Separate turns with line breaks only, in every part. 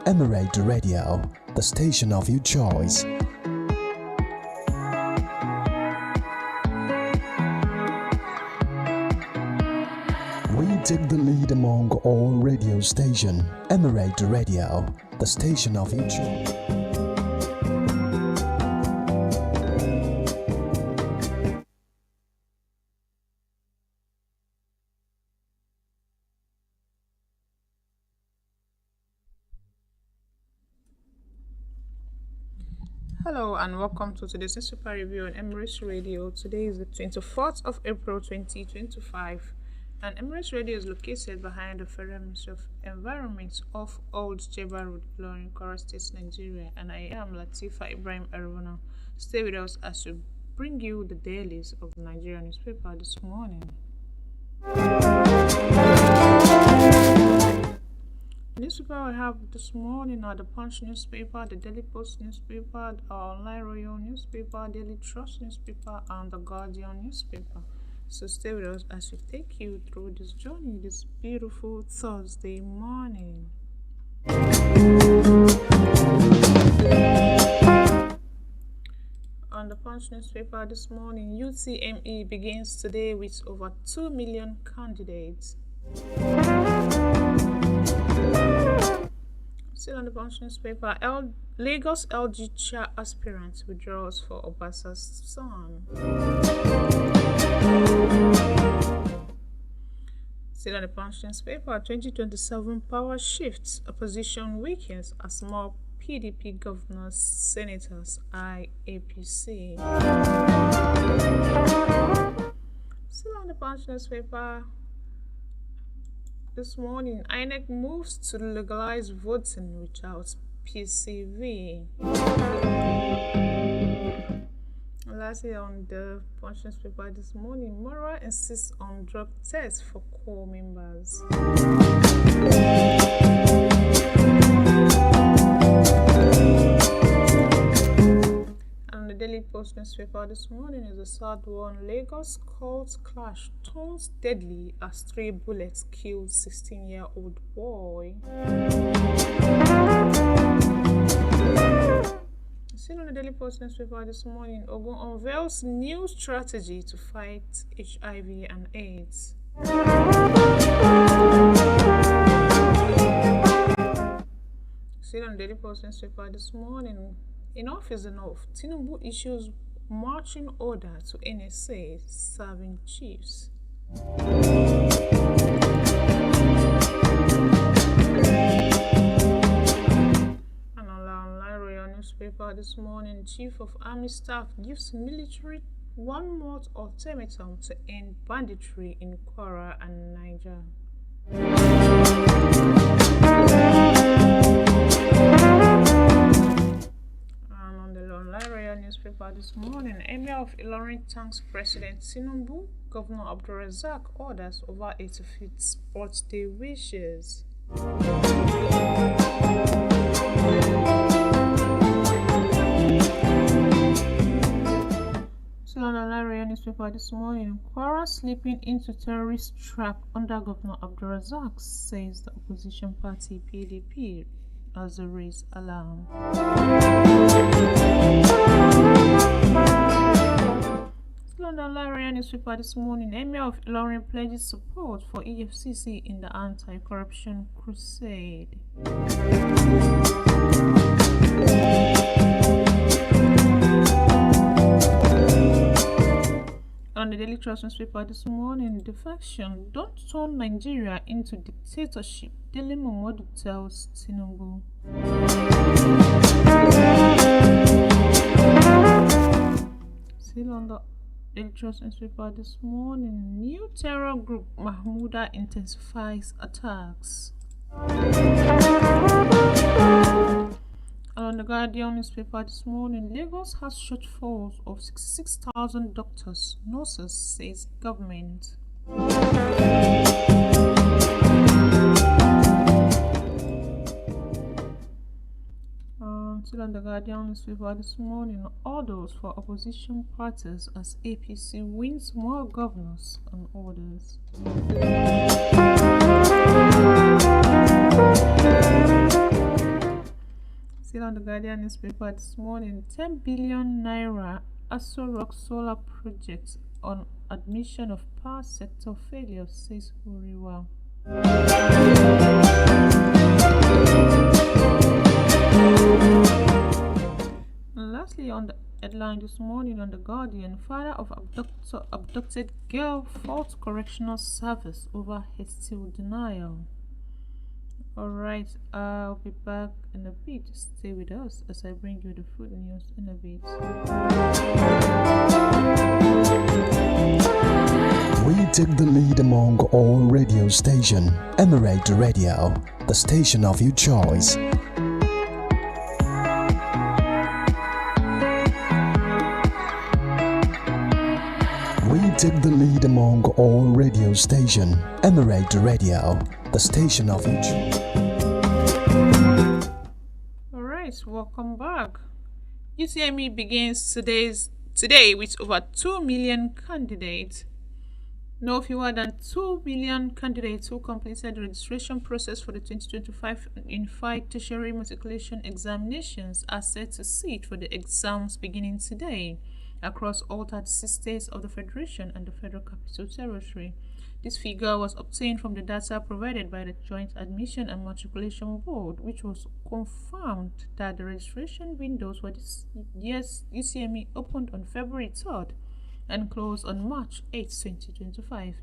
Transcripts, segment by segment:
Emirate Radio, the station of your choice. We take the lead among all radio stations. Emirate Radio, the station of your choice.
Hello and welcome to today's newspaper review on Emirate Radio. Today is the 24th of April 2025 and Emirate Radio is located behind the Federal Ministry of Environment off Old Jeba Road, Ilorin, Kwara State, Nigeria, and I am Latifah Ibrahim-Arowona. Stay with us as we bring you the dailies of the Nigerian newspaper this morning. The newspaper we have this morning are the Punch newspaper, the Daily Post newspaper, our online Royal newspaper, Daily Trust newspaper, and the Guardian newspaper. So stay with us as we take you through this journey this beautiful Thursday morning. On the Punch newspaper this morning, UTME begins today with over 2 million candidates. Still on the Punch newspaper, Lagos LG chair aspirant withdraws for Obasa's son. Still on the Punch newspaper, 2027 power shifts, opposition weakens as more PDP governors, senators eye APC. Still on the Punch newspaper, this morning, INEC moves to legalize voting without PCV. Lastly, on the Punch newspaper this morning, Mora insists on drug tests for core members. And the Daily Post newspaper this morning is a sad one. Lagos cult clash turns deadly as 3 bullets kill 16-year-old boy. Still on the Daily Post newspaper this morning, Ogun unveils new strategy to fight HIV and AIDS. Still on the Daily Post newspaper this morning, enough is enough. Tinubu issues marching order to NSA serving chiefs. And on the online Royal newspaper this morning, Chief of Army Staff gives military 1 month ultimatum to end banditry in Kwara and Niger. Newspaper this morning, Emir of Ilorin thanks President Tinubu, Governor Abdulrazak orders over 85th birthday wishes. Still on the Nigeria newspaper this morning, Kwara slipping into terrorist trap under Governor Abdulrazak, says the opposition party PDP as a raise alarm. Still on the Nigeria newspaper this morning, Emir of Ilorin pledges support for EFCC in the anti-corruption crusade. On the Daily Trust newspaper this morning, defection, don't turn Nigeria into dictatorship, Dele Momodu tells Tinubu. Still on the Daily Trust newspaper this morning, new terror group Mahmouda intensifies attacks. On the Guardian newspaper this morning, Lagos has shortfalls of 66,000 doctors, nurses, says government. Still on the Guardian newspaper this morning, orders for opposition parties as APC wins more governors and orders. Still on the Guardian newspaper this morning, 10 billion naira Aso Rock solar project on admission of power sector failure, says Huriwa. And lastly, on the headline this morning on the Guardian, father of abducted girl faults correctional service over hasty denial. Alright, I'll be back in a bit. Stay with us as I bring you the food news in a bit.
We take the lead among all radio stations. Emirate Radio, the station of your choice. We take the lead among all radio stations. Emirate Radio, the station of your choice.
Alright, welcome back. UTME begins today with over 2 million candidates. No fewer than 2 million candidates who completed the registration process for the 2025 Unified Tertiary Matriculation Examinations are set to sit for the exams beginning today across all 36 states of the Federation and the Federal Capital Territory. This figure was obtained from the data provided by the Joint Admission and Matriculation Board, which was confirmed that the registration windows for this year's UCME opened on February 3rd and closed on March 8, 2025,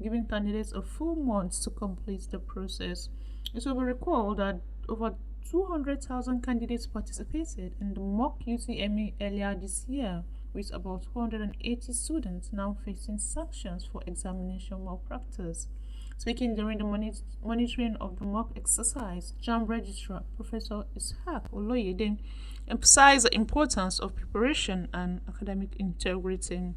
giving candidates a full month to complete the process. It will be recalled that over 200,000 candidates participated in the mock UTME earlier this year, with about 480 students now facing sanctions for examination malpractice. Speaking during the monitoring of the mock exercise, JAMB Registrar Professor Ishaq Oloyede emphasized the importance of preparation and academic integrity.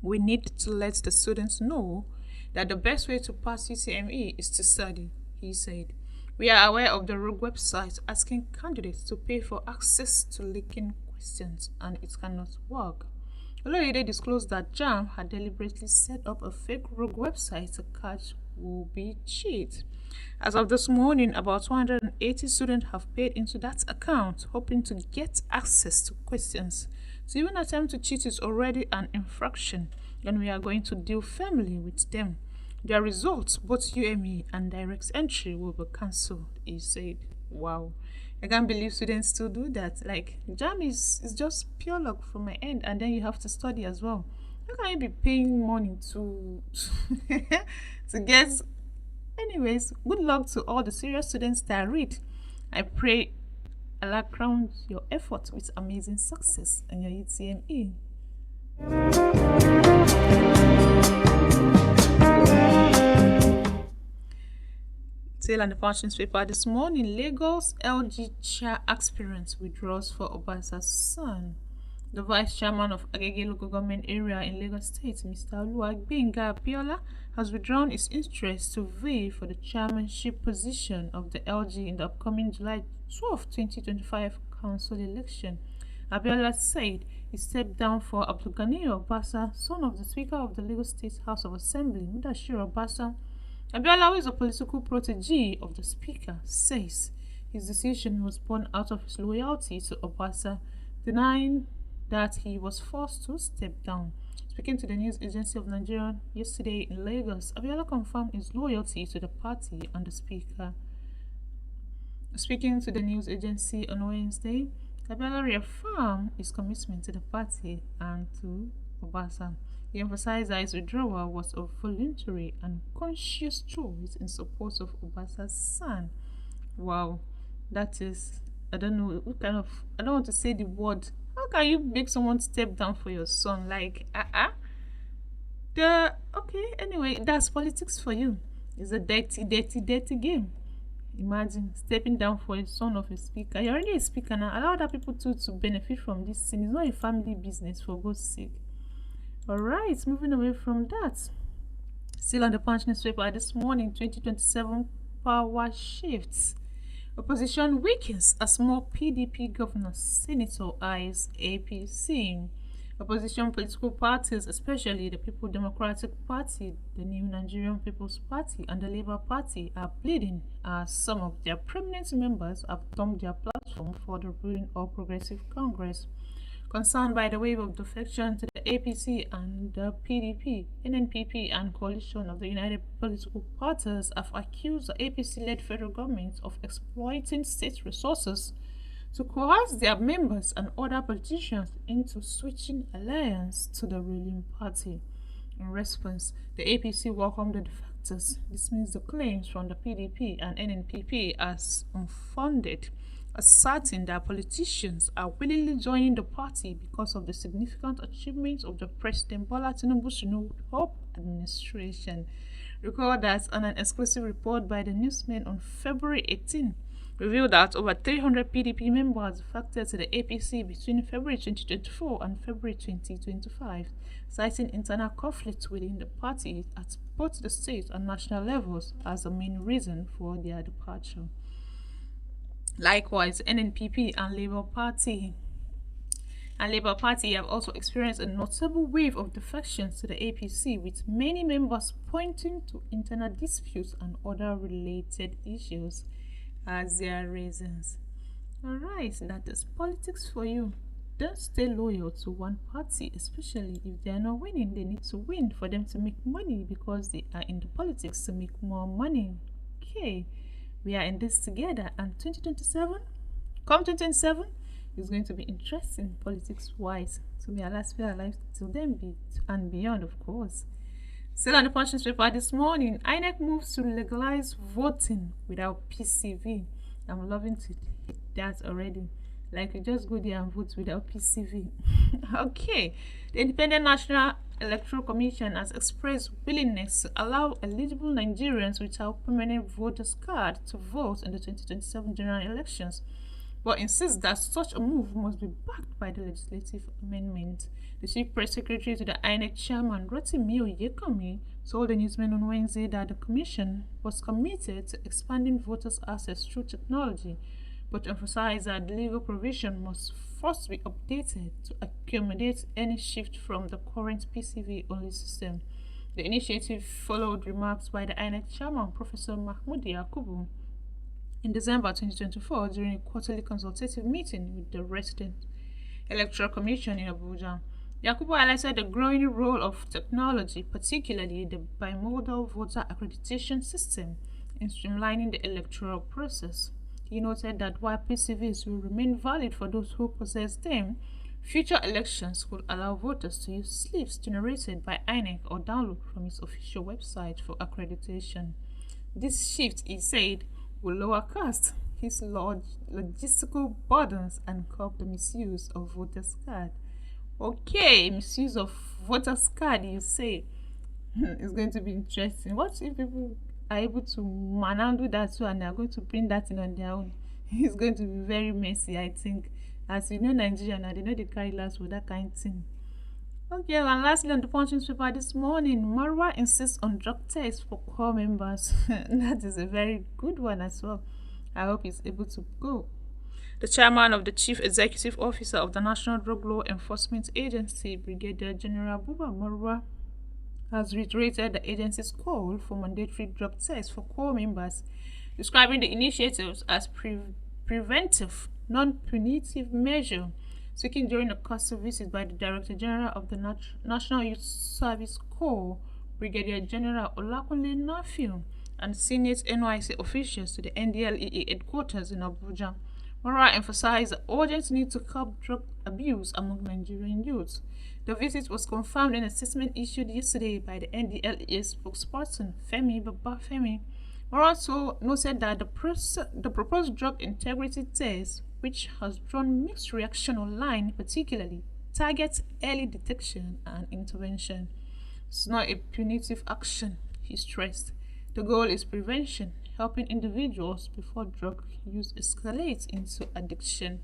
We need to let the students know that the best way to pass UTME is to study, he said. We are aware of the rogue website asking candidates to pay for access to leaking questions, and it cannot work. Oloyede disclosed that JAMB had deliberately set up a fake rogue website to catch will-be cheat. As of this morning, about 280 students have paid into that account, hoping to get access to questions. To even attempt to cheat is already an infraction, and we are going to deal firmly with them. Their results, both UME and direct entry, will be cancelled, he said. Wow. I can't believe students still do that. Like, JAM is just pure luck from my end, and then you have to study as well. How can you be paying money to to get? Anyways, good luck to all the serious students that read. I pray Allah crowns your effort with amazing success in your UTME. Still on the Punch newspaper this morning, Lagos LG chair aspirant withdraws for Obasa's son. The vice chairman of Agege local government area in Lagos State, Mr. Oluwagbenga Abiola, has withdrawn his interest to vie for the chairmanship position of the LG in the upcoming July 12, 2025 council election. Abiola said he stepped down for Abdulgani Obasa, son of the Speaker of the Lagos State House of Assembly, Mudashir Obasa. Abiola, who is a political protege of the Speaker, says his decision was born out of his loyalty to Obasa, denying that he was forced to step down. Speaking to the news agency of Nigeria yesterday in Lagos, Abiola confirmed his loyalty to the party and the Speaker. Speaking to the news agency on Wednesday, Abiola reaffirmed his commitment to the party and to Obasa. He emphasized that his withdrawal was a voluntary and conscious choice in support of Obasa's son. Wow, that is, I don't know what kind of, I don't want to say the word. How can you make someone step down for your son? Like, okay, anyway, that's politics for you. It's a dirty game. Imagine stepping down for a son of a speaker. You're already a speaker now. Allow other people to benefit from this thing. It's not a family business, for God's sake. Alright, moving away from that. Still on the Punch newspaper this morning, 2027 power shifts. Opposition weakens as more PDP governors, senator eyes APC. Opposition political parties, especially the People Democratic Party, the New Nigerian People's Party, and the Labour Party, are pleading as some of their prominent members have dumped their platform for the ruling All Progressive Congress. Concerned by the wave of defection to the APC and the PDP, NNPP and coalition of the United Political Parties have accused the APC-led federal government of exploiting state resources to coerce their members and other politicians into switching alliance to the ruling party. In response, the APC welcomed the defectors, dismissed the claims from the PDP and NNPP as unfounded, asserting that politicians are willingly joining the party because of the significant achievements of the President Bola Tinubu's Hope administration. Recall that an exclusive report by the Newsman on February 18 revealed that over 300 PDP members defected to the APC between February 2024 and February 2025, citing internal conflicts within the party at both the state and national levels as the main reason for their departure. Likewise, NNPP and Labour Party have also experienced a notable wave of defections to the APC, with many members pointing to internal disputes and other related issues as their reasons. Alright, that is politics for you. Don't stay loyal to one party, especially if they are not winning. They need to win for them to make money because they are in the politics to make more money. Okay, we are in this together, and 2027 is going to be interesting politics-wise. So may Allah spare our lives till then and beyond, of course. Still on the Punch newspaper this morning, INEC moves to legalize voting without PCV. I'm loving to hit that already. Like, you just go there and vote without PCV. Okay. The Independent National Electoral Commission has expressed willingness to allow eligible Nigerians without permanent voters card to vote in the 2027 general elections, but insists that such a move must be backed by the legislative amendment. The Chief Press Secretary to the INEC Chairman, Rotimi Oyekami, told the Newsman on Wednesday that the Commission was committed to expanding voters' access through technology, but emphasized that the legal provision must first be updated to accommodate any shift from the current PCV-only system. The initiative followed remarks by the INEC Chairman, Professor Mahmoud Yakubu, in December 2024 during a quarterly consultative meeting with the resident Electoral Commission in Abuja. Yakubu highlighted the growing role of technology, particularly the bimodal voter accreditation system, in streamlining the electoral process. He noted that while PCVs will remain valid for those who possess them, future elections will allow voters to use slips generated by INEC or download from its official website for accreditation. This shift, he said, will lower costs, his logistical burdens, and curb the misuse of voters' card. Okay, misuse of voters' card, you say. It's going to be interesting. What if people are able to manhandle that too and they are going to print that in on their own? It's going to be very messy, I think. As you know, Nigeria now, they know they carry last for that kind of thing. Okay, and lastly on the Punch newspaper this morning, Marwa insists on drug tests for core members. That is a very good one as well. I hope he's able to go. The chairman of the Chief Executive Officer of the National Drug Law Enforcement Agency, Brigadier General Buba Marwa, has reiterated the agency's call for mandatory drug tests for core members, describing the initiatives as preventive, non-punitive measure. Speaking during a custom visit by the Director General of the National Youth Service Corps, Brigadier General Olakunle Nafiu, and senior NYC officials to the NDLEA headquarters in Abuja, Marwa emphasized the urgent need to curb drug abuse among Nigerian youths. The visit was confirmed in a statement issued yesterday by the NDLEA spokesperson, Femi Babafemi. Marwa also noted that the proposed drug integrity test, which has drawn mixed reaction online, particularly targets early detection and intervention. It's not a punitive action, he stressed. The goal is prevention, helping individuals before drug use escalates into addiction.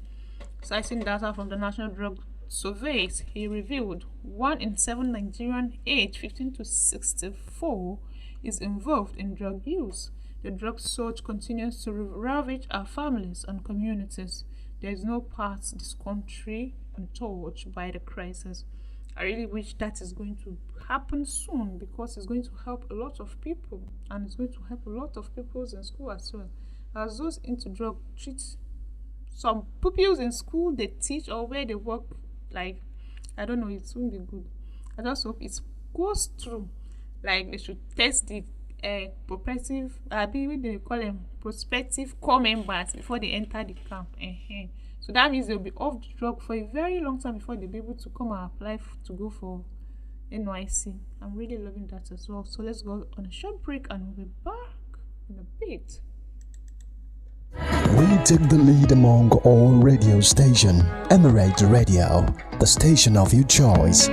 Citing data from the National Drug Surveys, he revealed 1 in 7 Nigerians aged 15 to 64 is involved in drug use. The drug surge continues to ravage our families and communities. There is no part of this country untouched by the crisis. I really wish that is going to happen soon because it's going to help a lot of people, and it's going to help a lot of pupils in school as well. As those into drug treat some pupils in school they teach or where they work, like I don't know, it won't be good. I just hope it goes through. Like they should test the prospective, what they call them, prospective core members before they enter the camp. So that means they'll be off the drug for a very long time before they'll be able to come and apply to go for NYC. I'm really loving that as well. So let's go on a short break and we'll be back in a bit.
We take the lead among all radio station. Emirate Radio, the station of your choice.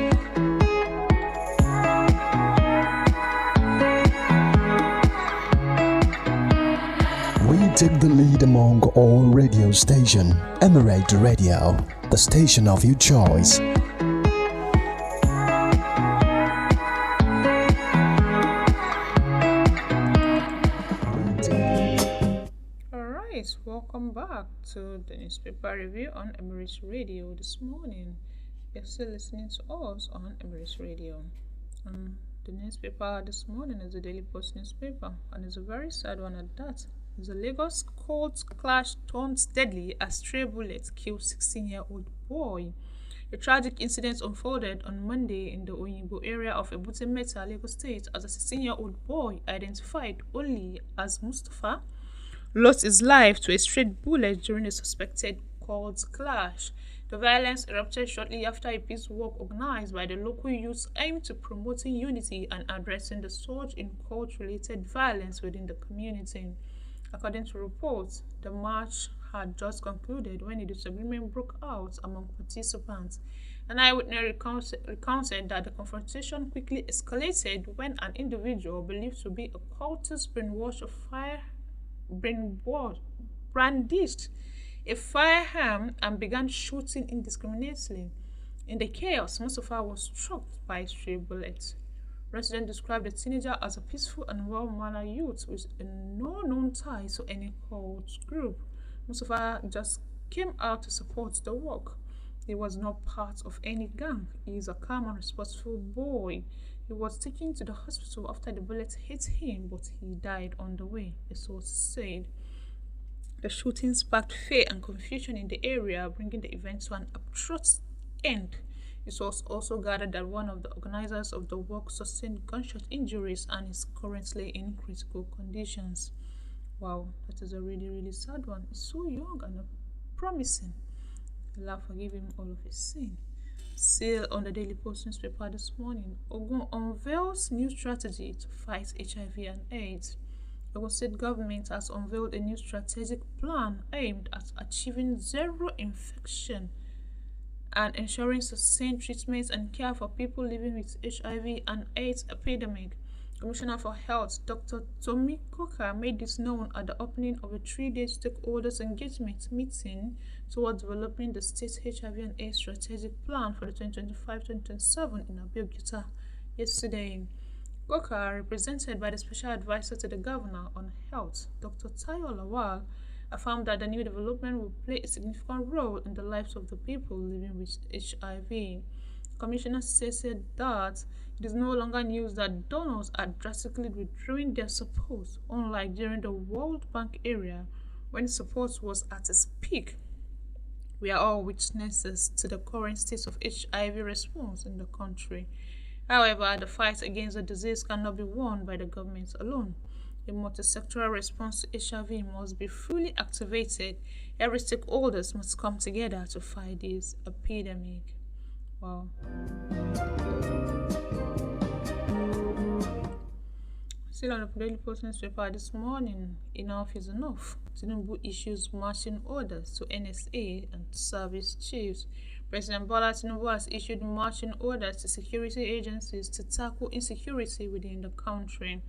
We take the lead among all radio station. Emirate Radio, the station of your choice.
Alright, welcome back to the newspaper review on Emirate Radio this morning. You're still listening to us on Emirate Radio. The newspaper this morning is the Daily Post newspaper, and it's a very sad one at that. The Lagos court clash turns deadly as stray bullets kill 16-year-old boy. A tragic incident unfolded on Monday in the Oyinbo area of Ebute Metta, Lagos State, as a 16-year-old boy, identified only as Mustafa, lost his life to a stray bullet during a suspected court clash. The violence erupted shortly after a peace walk organized by the local youth aimed to promoting unity and addressing the surge in court-related violence within the community. According to reports, the march had just concluded when a disagreement broke out among participants. An eyewitness recounted that the confrontation quickly escalated when an individual believed to be a cultist brandished a firearm and began shooting indiscriminately. In the chaos, Mustafa was struck by a stray bullet. Residents described the teenager as a peaceful and well-mannered youth with no known ties to any cult group. Mustafa just came out to support the work. He was not part of any gang. He is a calm and responsible boy. He was taken to the hospital after the bullet hit him, but he died on the way, a source said. The shooting sparked fear and confusion in the area, bringing the event to an abrupt end. It was also gathered that one of the organizers of the walk sustained gunshot injuries and is currently in critical conditions. Wow, that is a really, really sad one. He's so young and promising. Allah forgive him all of his sin. Still on the Daily Post newspaper this morning, Ogun unveils new strategy to fight HIV and AIDS. The Ogun State government has unveiled a new strategic plan aimed at achieving zero infection and ensuring sustained treatment and care for people living with HIV and AIDS epidemic. Commissioner for Health, Dr. Tommy Coker, made this known at the opening of a 3-day stakeholders engagement meeting towards developing the state's HIV and AIDS strategic plan for the 2025-2027 in Abeokuta yesterday. Coker, represented by the Special Advisor to the Governor on Health, Dr. Tayo Lawal, affirmed that the new development will play a significant role in the lives of the people living with HIV. Commissioner stated that it is no longer news that donors are drastically withdrawing their support, unlike during the World Bank era when support was at its peak. We are all witnesses to the current state of HIV response in the country. However, the fight against the disease cannot be won by the government alone. A multi-sectoral response to HIV must be fully activated. Every stakeholders must come together to fight this epidemic. Wow. Still on the Daily Post newspaper this morning, enough is enough. Tinubu issues marching orders to NSA and service chiefs. President Bola Tinubu has issued marching orders to security agencies to tackle insecurity within the country.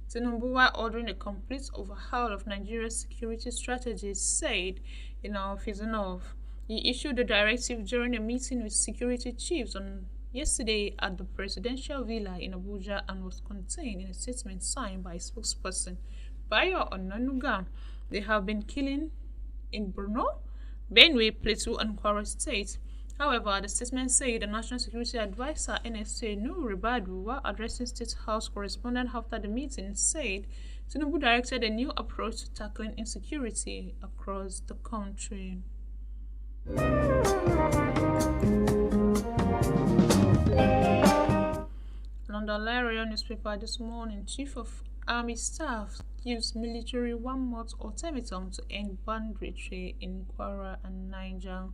Tinubu, while ordering a complete overhaul of Nigeria's security strategies, said enough is enough. He issued the directive during a meeting with security chiefs on yesterday at the presidential villa in Abuja and was contained in a statement signed by spokesperson Bayo Onanuga. They have been killing in Borno, Benue, Plateau, and Kwara State. However, the statement said the National Security Advisor NSA Nuhu Ribadu, while addressing State House correspondent after the meeting, said Tinubu directed a new approach to tackling insecurity across the country. London Royal newspaper this morning, Chief of Army Staff gives military 1 month ultimatum to end banditry in Kwara and Niger.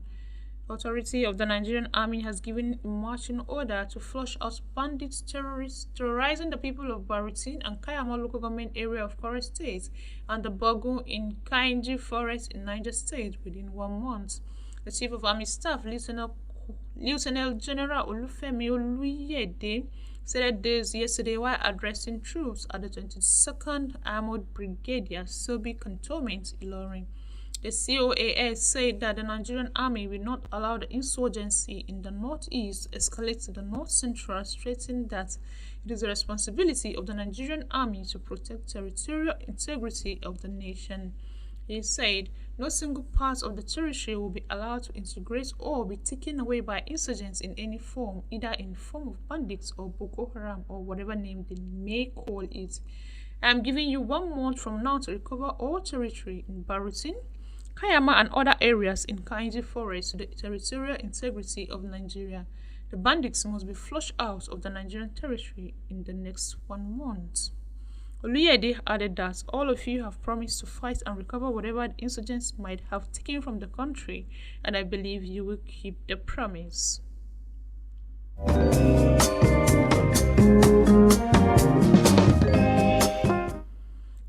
Authority of the Nigerian Army has given a marching order to flush out bandits, terrorists terrorizing the people of Baritin and Kayama local government area of Kwara State and the Bogu in Kainji Forest in Niger State within 1 month. The Chief of Army Staff, Lieutenant General Olufemi Oluyede, said this yesterday while addressing troops at the 22nd Armored Brigadier Sobi Cantonment, Ilorin. The COAS said that the Nigerian Army will not allow the insurgency in the northeast escalate to the north central, stating that it is the responsibility of the Nigerian Army to protect territorial integrity of the nation. He said no single part of the territory will be allowed to integrate or be taken away by insurgents in any form, either in form of bandits or Boko Haram or whatever name they may call it. I am giving you 1 month from now to recover all territory in Baritin, Kayama and other areas in Kainji Forest to the territorial integrity of Nigeria. The bandits must be flushed out of the Nigerian territory in the next 1 month. Oluyede added that all of you have promised to fight and recover whatever the insurgents might have taken from the country, and I believe you will keep the promise.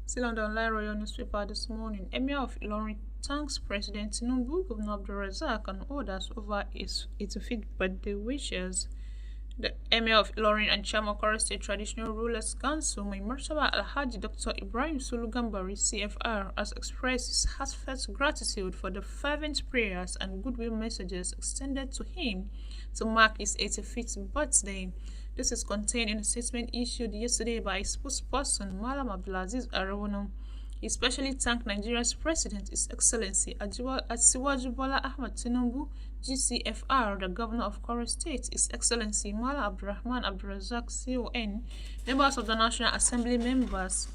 Still on the online Royal newspaper this morning, Emir of Ilorin thanks President Tinubu, Governor Abdul Razak and others over his 85th birthday wishes. The Emir of Ilorin and Chairman of Kwara State Traditional Rulers Council, Mai Martaba Alhaji Dr. Ibrahim Sulu Gambari, CFR, has expressed his heartfelt gratitude for the fervent prayers and goodwill messages extended to him to mark his 85th birthday. This is contained in a statement issued yesterday by his spokesperson, Malam Abdulaziz Arowona. He especially thanked Nigeria's President, His Excellency Asiwaju Bola Ahmed Tinubu, GCFR, the Governor of Kwara State, His Excellency Mala Abdurrahman Abdurazak, CON, members of the National Assembly, members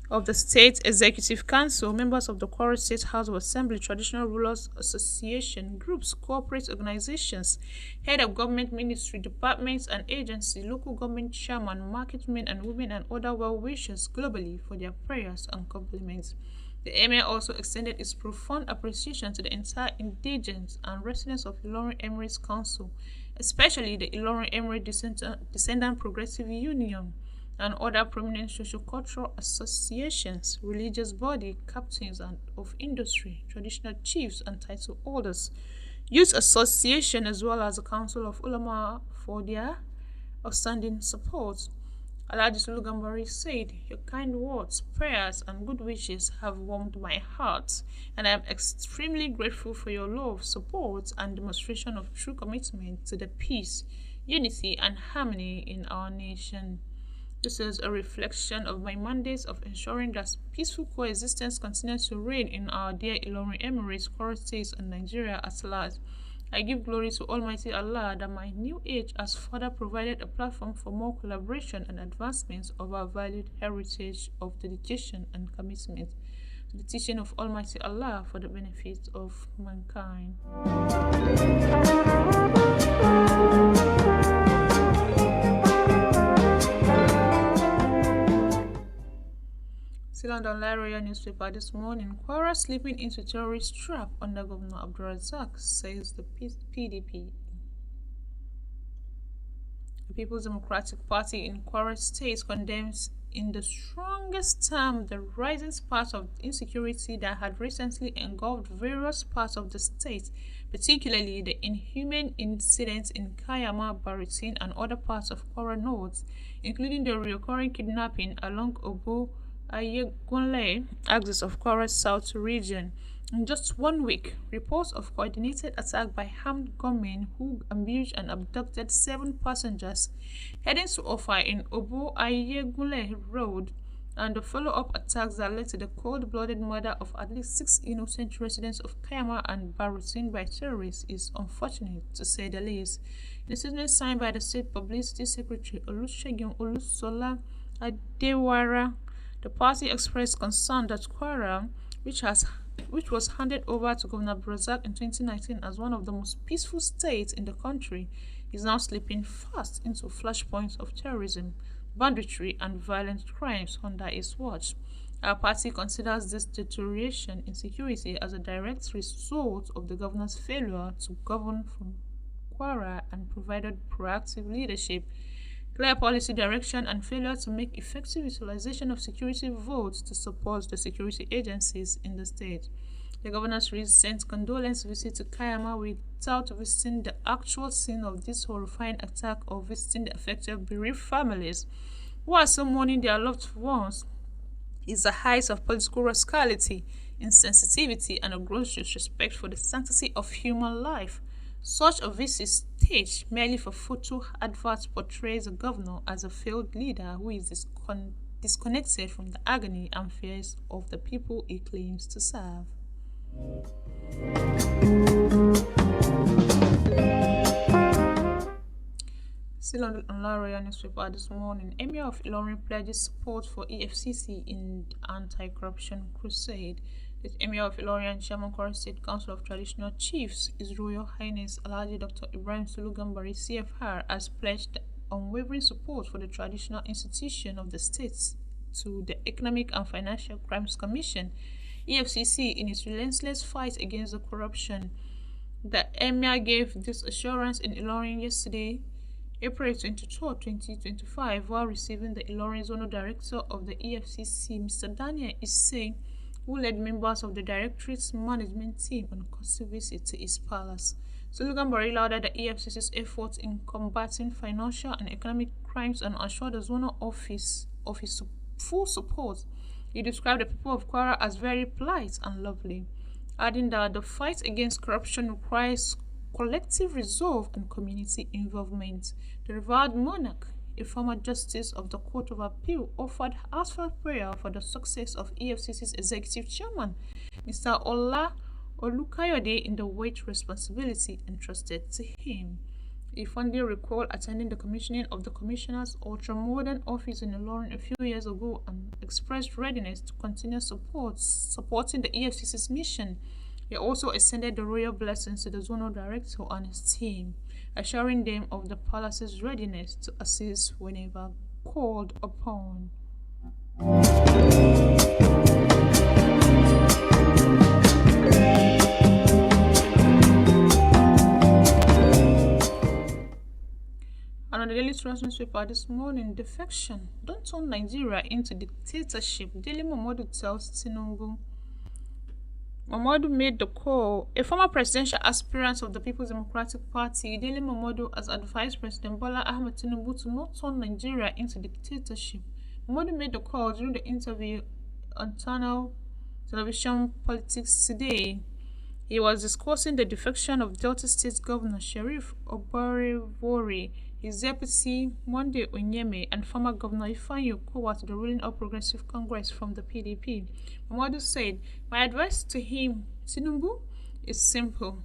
of the State Executive Council, members of the Kwara State House of Assembly, Traditional Rulers Association, groups, corporate organizations, head of government ministry, departments and agencies, local government chairman, market men and women and other well-wishers globally for their prayers and compliments. The Emir also extended his profound appreciation to the entire indigents and residents of Ilorin Emirate Council, especially the Ilorin Emirate Descendant Progressive Union, and other prominent socio-cultural associations, religious body, captains and of industry, traditional chiefs and title holders, youth association, as well as the Council of Ulama for their outstanding support. Alhaji Sulu Gambari said, "Your kind words, prayers and good wishes have warmed my heart, and I am extremely grateful for your love, support and demonstration of true commitment to the peace, unity and harmony in our nation. This is a reflection of my mandate of ensuring that peaceful coexistence continues to reign in our dear Ilorin Emirates, Kwara State, and Nigeria at large. I give glory to Almighty Allah that my new age has further provided a platform for more collaboration and advancements of our valued heritage of dedication and commitment to the teaching of Almighty Allah for the benefit of mankind." Still on the Royal newspaper this morning, Kwara slipping into terrorist trap under Governor Abdurazak, says the PDP. The People's Democratic Party in Kwara State condemns in the strongest term the rising spat of insecurity that had recently engulfed various parts of the state, particularly the inhumane incidents in Kayama, Baritin, and other parts of Kwara North, including the recurring kidnapping along Obu Ayegunle axis of Kwara South region. In just 1 week, reports of coordinated attack by armed gunmen who ambushed and abducted 7 passengers heading to Ofa in Obu Ayegunle Road and the follow-up attacks that led to the cold-blooded murder of at least 6 innocent residents of Kayama and Barutin by terrorists is unfortunate, to say the least. In a statement signed by the State Publicity Secretary Olusegun Olusola Adewara, the party expressed concern that Kwara, which was handed over to Governor Brazak in 2019 as one of the most peaceful states in the country, is now slipping fast into flashpoints of terrorism, banditry, and violent crimes under its watch. Our party considers this deterioration in security as a direct result of the governor's failure to govern from Kwara and provided proactive leadership, clear policy direction, and failure to make effective utilization of security votes to support the security agencies in the state. The governor's recent condolence visit to Kayama without visiting the actual scene of this horrifying attack or visiting the affected bereaved families who are still mourning their loved ones is the height of political rascality, insensitivity, and a gross disrespect for the sanctity of human life. Such a visit staged merely for photo adverts portrays a governor as a failed leader who is disconnected from the agony and fears of the people he claims to serve. Still on La Royal newspaper this morning, Emir of Ilorin pledges support for EFCC in anti-corruption crusade. The Emir of Ilorin and Chairman Kwara State Council of Traditional Chiefs, His Royal Highness Alhaji Dr. Ibrahim Sulugambari CFR, has pledged unwavering support for the traditional institution of the states to the Economic and Financial Crimes Commission EFCC in its relentless fight against the corruption. The Emir gave this assurance in Ilorin yesterday, April 22, 2025, while receiving the Ilorin Zonal Director of the EFCC, Mr. Daniel Issei, who led members of the Directorate's management team on a courtesy visit to his palace. Sulugambari lauded the EFCC's efforts in combating financial and economic crimes and assured the Zonal Office of his full support. He described the people of Kwara as very polite and lovely, adding that the fight against corruption requires collective resolve and community involvement. The revered monarch, a former justice of the Court of Appeal, offered heartfelt prayer for the success of EFCC's executive chairman, Mr. Ola Olukayode, in the weight responsibility entrusted to him. He fondly recalled attending the commissioning of the Commissioner's ultra-modern office in Ilorin a few years ago and expressed readiness to continue supporting the EFCC's mission. He also extended the royal blessings to the Zonal Director and his team, assuring them of the palace's readiness to assist whenever called upon. And on the Daily Trust newspaper this morning, defection. Don't turn Nigeria into dictatorship. Daily Momodu tells Tinubu. Momodu made the call. A former presidential aspirant of the People's Democratic Party, Daily Momodu, has advised President Bola Ahmed Tinubu to not turn Nigeria into dictatorship. Momodu made the call during the interview on Channel Television Politics Today. He was discussing the defection of Delta State Governor Sheriff Obarevori, his deputy Monday Onyeme, and former Governor Ifeanyi Okowa to the ruling All Progressive Congress from the PDP. Momodu said, "My advice to him, Tinubu, is simple.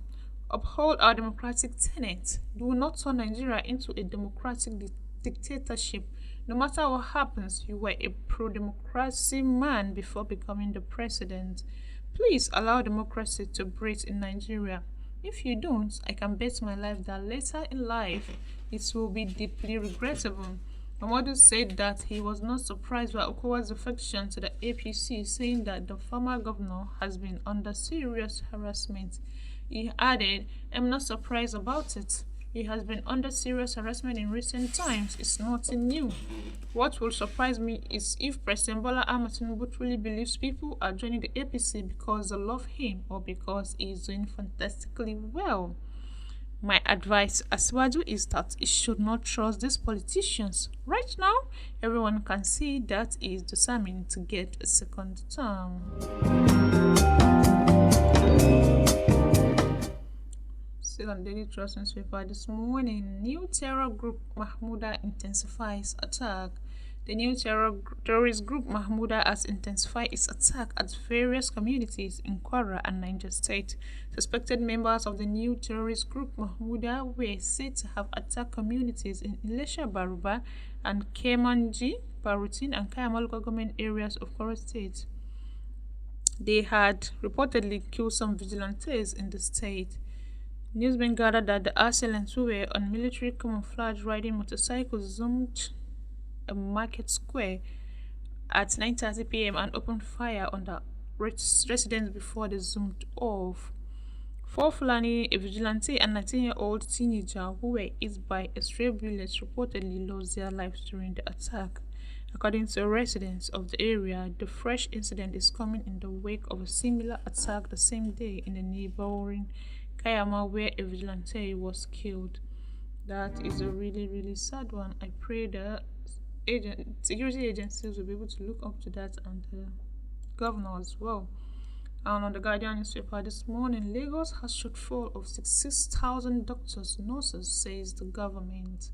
Uphold our democratic tenets. Do not turn Nigeria into a democratic dictatorship. No matter what happens, you were a pro-democracy man before becoming the president. Please allow democracy to breathe in Nigeria. If you don't, I can bet my life that later in life, it will be deeply regrettable." Momodu said that he was not surprised by Okowa's defection to the APC, saying that the former governor has been under serious harassment. He added, "I'm not surprised about it. He has been under serious harassment in recent times. It's nothing new. What will surprise me is if President Bola Ahmed Tinubu truly believes people are joining the APC because they love him or because he is doing fantastically well. My advice as Waju is that he should not trust these politicians. Right now, everyone can see that he is determined to get a second term." Still on Daily Trust newspaper this morning, new terror group Mahmouda intensifies attack. The new terrorist group Mahmuda has intensified its attack at various communities in Kwara and Niger State. Suspected members of the new terrorist group Mahmuda were said to have attacked communities in Ilesha Baruba and Kemanji, Barutin and Kayamal government areas of Kwara State. They had reportedly killed some vigilantes in the state. Newsmen gathered that the assailants, who were on military camouflage riding motorcycles, zoomed a market square at 9:30 p.m. and opened fire on the residents before they zoomed off. 4 Fulani, a vigilante, and 19-year-old teenager who were hit by a stray bullet reportedly lost their lives during the attack. According to residents of the area, the fresh incident is coming in the wake of a similar attack the same day in the neighboring Kayama, where a vigilante was killed. That is a really, really sad one. I pray the security agencies will be able to look up to that, and the governor as well. And on the Guardian newspaper this morning, Lagos has shortfall of 66,000 doctors and nurses, says the government.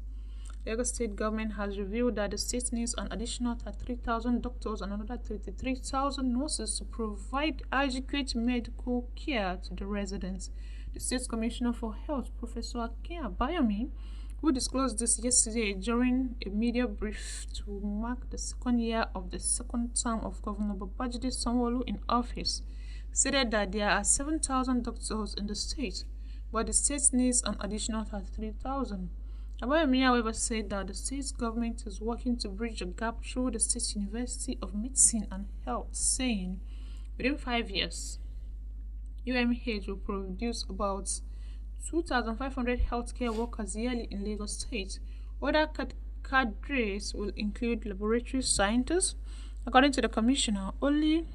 Lagos state government has revealed that the state needs an additional 33,000 doctors and another 33,000 nurses to provide adequate medical care to the residents. The State Commissioner for Health, Professor Latifah Ibrahim-Arowona, who disclosed this yesterday during a media brief to mark the second year of the second term of Governor Babajide Sanwo-Olu in office, stated that there are 7,000 doctors in the state, but the state needs an additional 33,000. Abayami, however, said that the state government is working to bridge the gap through the State University of Medicine and Health, saying within 5 years, UMH will produce about 2,500 healthcare workers yearly in Lagos State. Other cadres will include laboratory scientists. According to the commissioner, only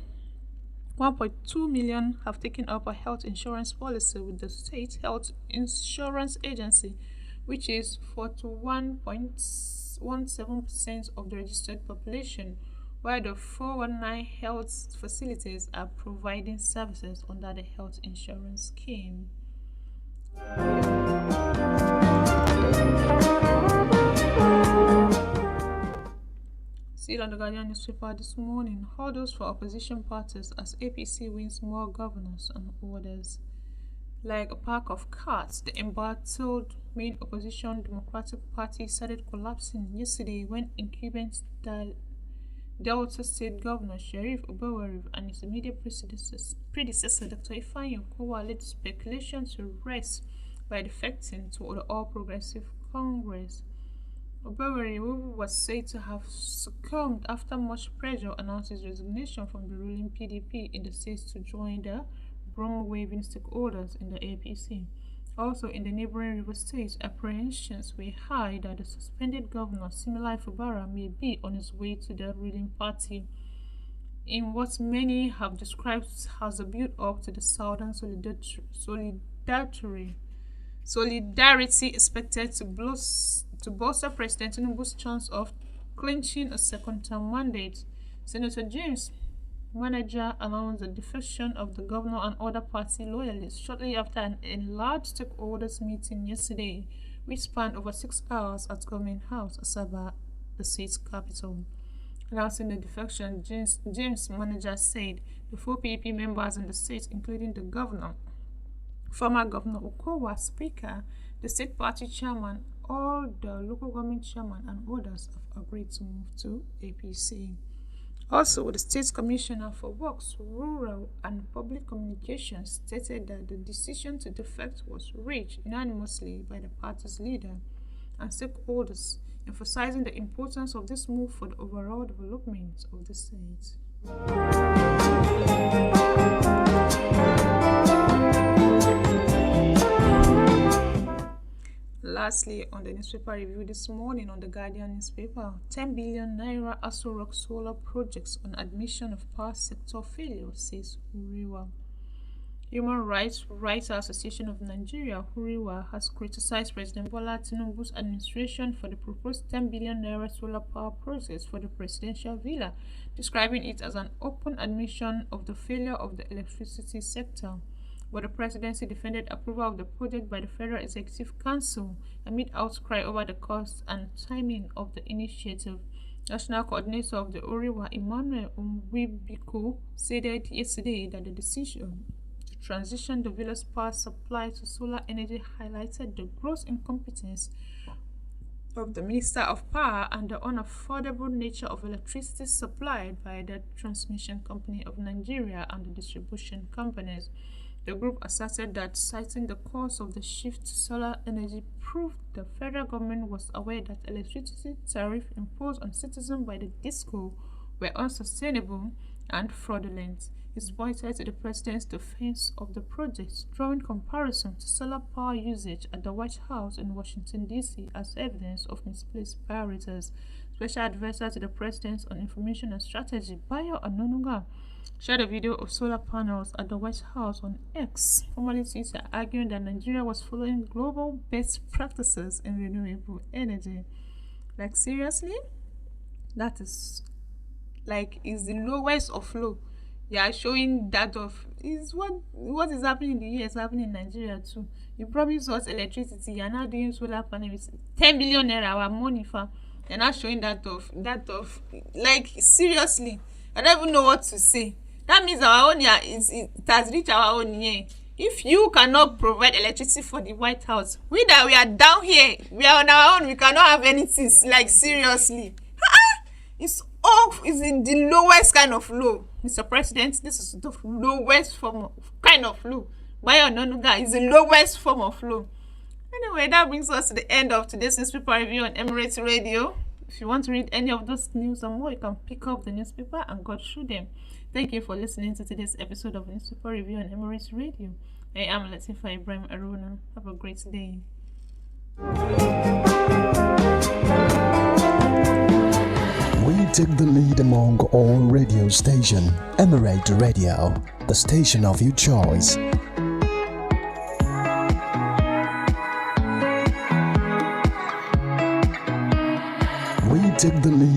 1.2 million have taken up a health insurance policy with the State Health Insurance Agency, which is 41.17% of the registered population, while the 419 health facilities are providing services under the health insurance scheme. Still on the Guardian newspaper this morning, hurdles for opposition parties as APC wins more governors and orders. Like a pack of cards, the embattled main opposition Democratic Party started collapsing yesterday when incumbent Delta State Governor Sheriff Oberwari and his immediate predecessor Dr. Ifeanyi Okowa led speculation to rest by defecting to the All Progressive Congress. Oberwari, who was said to have succumbed after much pressure, announced his resignation from the ruling PDP in the state to join the broom-waving stakeholders in the APC. Also, in the neighboring River State, apprehensions were high that the suspended governor, Similai Fubara, may be on his way to the ruling party in what many have described as a build-up to the Southern Solidarity expected to bolster President Tinubu's chance of clinching a second-term mandate. Senator James Manager announced the defection of the governor and other party loyalists shortly after an enlarged stakeholders meeting yesterday, which spanned over 6 hours at Government House, Asaba, the state's capital. Announcing the defection, James Manager said the 4 PDP members in the state, including the governor, former Governor Okowa, Speaker, the state party chairman, all the local government chairman and others have agreed to move to APC. Also, the State Commissioner for Works, Rural and Public Communications stated that the decision to defect was reached unanimously by the party's leader and stakeholders, emphasizing the importance of this move for the overall development of the state. Lastly, on the newspaper review this morning on the Guardian newspaper, 10 billion naira Aso Rock solar projects on admission of power sector failure, says Huriwa. Human Rights Writers Association of Nigeria, Huriwa, has criticized President Bola Tinubu's administration for the proposed 10 billion naira solar power project for the presidential villa, describing it as an open admission of the failure of the electricity sector. But the presidency defended approval of the project by the Federal Executive Council amid outcry over the cost and timing of the initiative. National coordinator of the Oriwa, Emmanuel Umwibiko, stated yesterday that the decision to transition the village power supply to solar energy highlighted the gross incompetence of the Minister of Power and the unaffordable nature of electricity supplied by the Transmission Company of Nigeria and the distribution companies. The group asserted that, citing the cost of the shift to solar energy proved the federal government was aware that electricity tariffs imposed on citizens by the DISCO were unsustainable and fraudulent. It pointed to the president's defense of the project, drawing comparison to solar power usage at the White House in Washington, D.C. as evidence of misplaced priorities. Special advisor to the president on information and strategy, Bayo Ononuga, shared a video of solar panels at the White House on X, formerly Twitter, arguing that Nigeria was following global best practices in renewable energy. Like, seriously? That is the lowest of low. You are showing that of is what is happening in the US happening in Nigeria too. You promised us electricity, you are now doing solar panel with 10 billion naira our money fam. You're not showing that of like, seriously. I don't even know what to say. That means our own year it has reached our own year. If you cannot provide electricity for the White House, we are down here, we are on our own, we cannot have anything. Like, seriously. It's in the lowest kind of low. Mr. President, this is the lowest form of kind of low. Bayo Ononuga is the lowest form of low. Anyway, that brings us to the end of today's newspaper review on Emirate Radio. If you want to read any of those news and more, you can pick up the newspaper and go through them. Thank you for listening to today's episode of Newspaper Review on Emirate Radio. I am Latifah Ibrahim-Arowona. Have a great day.
We take the lead among all radio stations. Emirate Radio, the station of your choice. We take the lead